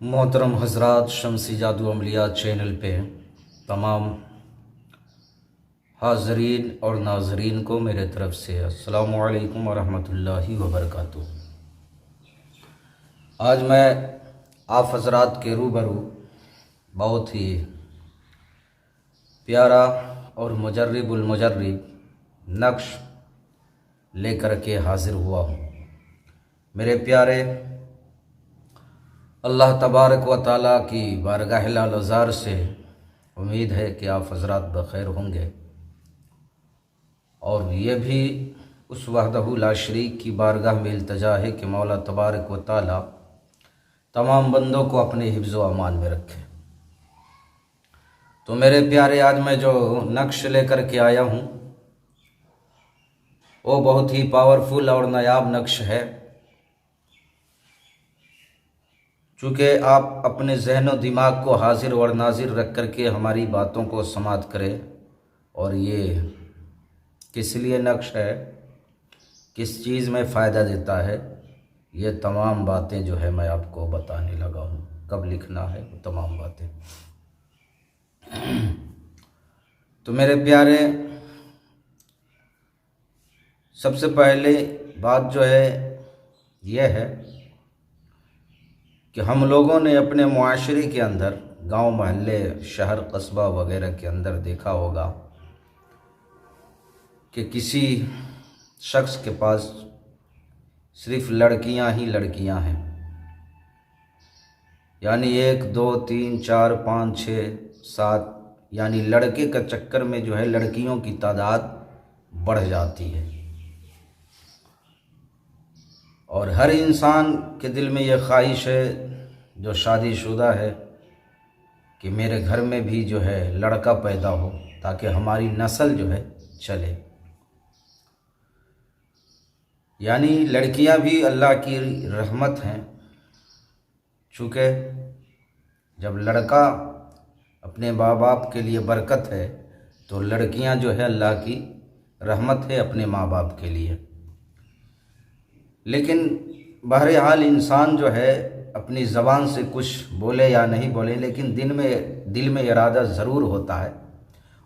मोहतरम हज़रात, शमसी जादू अमलिया चैनल पे तमाम हाज़रीन और नाज़रीन को मेरे तरफ़ से अस्सलामु अलैकुम वरहमतुल्लाहि वबरकातुहू। आज मैं आप हज़रात के रूबरू बहुत ही प्यारा और मुजर्रिबुल मुजर्रिब नक्श लेकर के हाज़िर हुआ हूँ। मेरे प्यारे, अल्लाह तबारक व तआला की बारगाह लाल-ज़ार से उम्मीद है कि आप हज़रात बख़ैर होंगे और ये भी उस वहदहू ला शरीक की बारगाह में इल्तिजा है कि मौला तबारक व तआला तमाम बंदों को अपने हिफ्ज़ व अमान में रखे। तो मेरे प्यारे, आज मैं जो नक्श लेकर के आया हूँ वो बहुत ही पावरफुल और नायाब नक्श है। चूँकि आप अपने जहन व दिमाग को हाजिर और नाजिर रख कर के हमारी बातों को समाअत करें, और ये किस लिए नक्श है, किस चीज़ में फ़ायदा देता है, ये तमाम बातें जो है मैं आपको बताने लगा हूँ। कब लिखना है वो तमाम बातें। तो मेरे प्यारे, सबसे पहले बात जो है यह है कि हम लोगों ने अपने मुआशरे के अंदर, गांव, मोहल्ले, शहर, कस्बा वगैरह के अंदर देखा होगा कि किसी शख्स के पास सिर्फ लड़कियां ही लड़कियां हैं। यानी 1, 2, 3, 4, 5, 6, 7, यानी लड़के का चक्कर में जो है लड़कियों की तादाद बढ़ जाती है। और हर इंसान के दिल में यह ख्वाहिश है जो शादीशुदा है कि मेरे घर में भी जो है लड़का पैदा हो ताकि हमारी नस्ल जो है चले। यानी लड़कियां भी अल्लाह की रहमत हैं। चूँकि जब लड़का अपने माँ बाप के लिए बरकत है तो लड़कियां जो है अल्लाह की रहमत है अपने माँ बाप के लिए। लेकिन बहरहाल इंसान जो है अपनी ज़बान से कुछ बोले या नहीं बोले, लेकिन दिल में इरादा ज़रूर होता है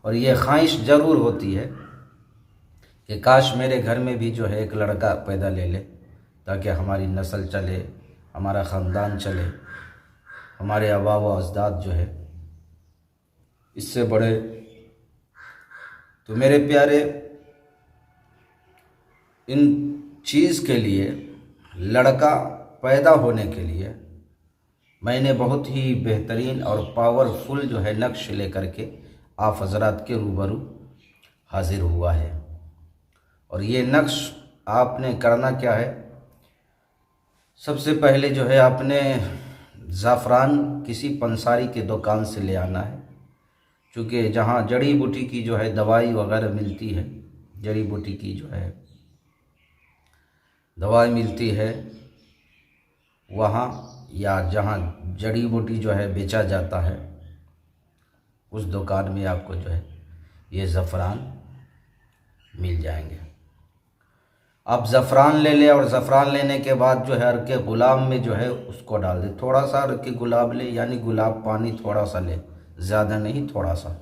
और ये ख्वाहिश ज़रूर होती है कि काश मेरे घर में भी जो है एक लड़का पैदा ले ले ताकि हमारी नस्ल चले, हमारा ख़ानदान चले, हमारे आबा व अजदाद जो है इससे बढ़े। तो मेरे प्यारे, इन चीज़ के लिए, लड़का पैदा होने के लिए मैंने बहुत ही बेहतरीन और पावरफुल जो है नक्श लेकर के आप हज़रात के रूबरू हाजिर हुआ है। और ये नक्श आपने करना क्या है, सबसे पहले जो है आपने ज़ाफ़रान किसी पंसारी के दुकान से ले आना है। क्योंकि जहाँ जड़ी बूटी की जो है दवाई वगैरह मिलती है, जड़ी बूटी की जो है दवाई मिलती है वहाँ, या जहाँ जड़ी बूटी जो है बेचा जाता है उस दुकान में आपको जो है ये ज़फ़रान मिल जाएंगे। आप ज़फ़रान ले लें और ज़फ़रान लेने के बाद जो है अर्के गुलाब में जो है उसको डाल दें। थोड़ा सा अर्के गुलाब ले, यानी गुलाब पानी थोड़ा सा ले, ज़्यादा नहीं, थोड़ा सा,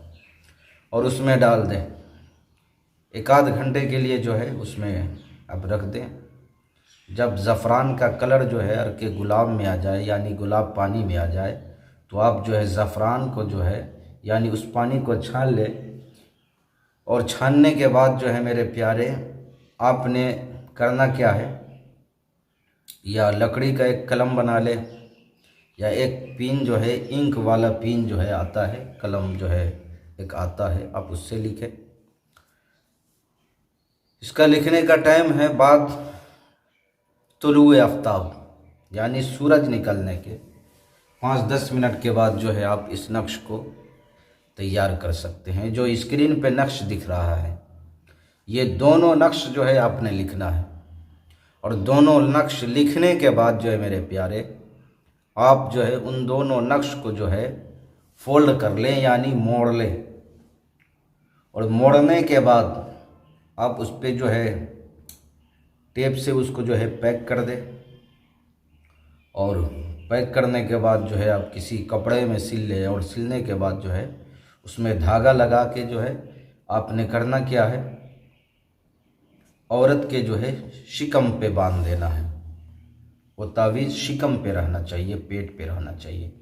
और उसमें डाल दें। 1 आध घंटे के लिए जो है उसमें अब रख दें। जब ज़फ़रान का कलर जो है अर्के गुलाब में आ जाए, यानी गुलाब पानी में आ जाए, तो आप जो है ज़फ़रान को जो है यानी उस पानी को छान लें। और छानने के बाद जो है मेरे प्यारे, आपने करना क्या है, या लकड़ी का एक कलम बना ले, या एक पिन जो है, इंक वाला पिन जो है आता है, कलम जो है एक आता है, आप उससे लिखें। इसका लिखने का टाइम है बाद तुलुए आफ्ताब, यानी सूरज निकलने के 5-10 मिनट के बाद जो है आप इस नक्श को तैयार कर सकते हैं। जो स्क्रीन पे नक्श दिख रहा है, ये दोनों नक्श जो है आपने लिखना है। और दोनों नक्श लिखने के बाद जो है मेरे प्यारे, आप जो है उन दोनों नक्श को जो है फोल्ड कर लें, यानी मोड़ लें। और मोड़ने के बाद आप उस पर जो है टेप से उसको जो है पैक कर दें। और पैक करने के बाद जो है आप किसी कपड़े में सिल लें, और सिलने के बाद जो है उसमें धागा लगा के जो है आपने करना क्या है, औरत के जो है शिकम पे बांध देना है। वो तावीज़ शिकम पे रहना चाहिए, पेट पे रहना चाहिए।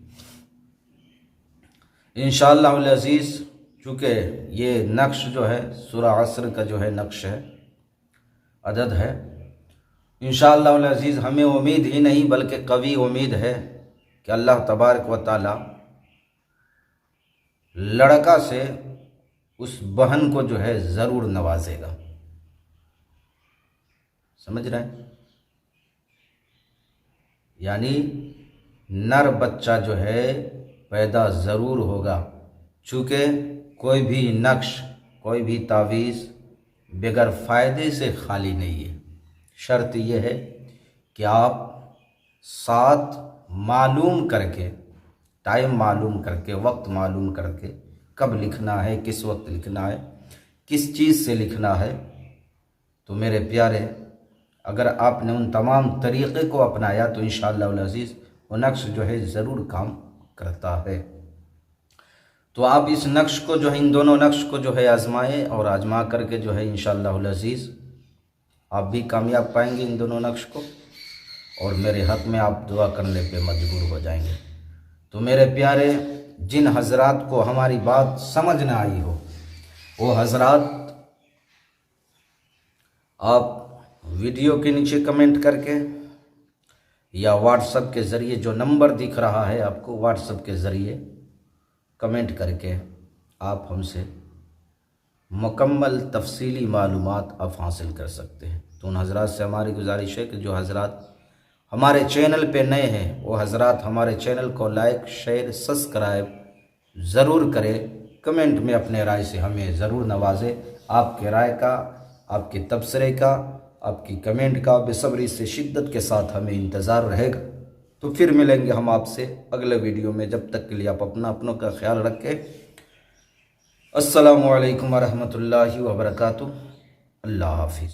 इंशाअल्लाह अज़ीज़, चूँकि ये नक्श जो है सूरा असर का जो है नक्श है, अदद है, इंशाअल्लाह अज़ीज़ हमें उम्मीद ही नहीं बल्कि कवी उम्मीद है कि अल्लाह तबारक व तआला लड़का से उस बहन को जो है ज़रूर नवाजेगा। समझ रहे हैं? यानी नर बच्चा जो है पैदा ज़रूर होगा, चूँकि कोई भी नक्श, कोई भी तावीज़ बगैर फ़ायदे से खाली नहीं है। शर्त यह है कि आप साथ मालूम करके, टाइम मालूम करके, वक्त मालूम करके कब लिखना है, किस वक्त लिखना है, किस चीज़ से लिखना है। तो मेरे प्यारे, अगर आपने उन तमाम तरीक़े को अपनाया तो इंशाअल्लाह अज़ीज़ वो नक्श जो है ज़रूर काम करता है। तो आप इस नक्श को जो है, इन दोनों नक्श को जो है आज़माएँ, और आज़मा करके जो है इंशाअल्लाह अज़ीज़ आप भी कामयाब पाएंगे इन दोनों नक्श को, और मेरे हक़ में आप दुआ करने पे मजबूर हो जाएंगे। तो मेरे प्यारे, जिन हज़रात को हमारी बात समझ ना आई हो, वो हज़रात आप वीडियो के नीचे कमेंट करके या व्हाट्सएप के ज़रिए, जो नंबर दिख रहा है आपको, व्हाट्सएप के ज़रिए कमेंट करके आप हमसे मुकम्मल तफसीली मालूमात आप हासिल कर सकते हैं। तो उन हज़रात से हमारी गुजारिश है कि जो हज़रात हमारे चैनल पे नए हैं वो हज़रात हमारे चैनल को लाइक, शेयर, सब्सक्राइब ज़रूर करें। कमेंट में अपने राय से हमें ज़रूर नवाजें। आपके राय का, आपके तबसरे का, आपकी कमेंट का बेसब्री से, शिद्दत के साथ हमें इंतज़ार रहेगा। तो फिर मिलेंगे हम आपसे अगले वीडियो में। जब तक के लिए आप अपनों का ख्याल रखें। अस्सलामु अलैकुम व रहमतुल्लाहि व बरकातुहू। अल्लाह हाफ़िज़।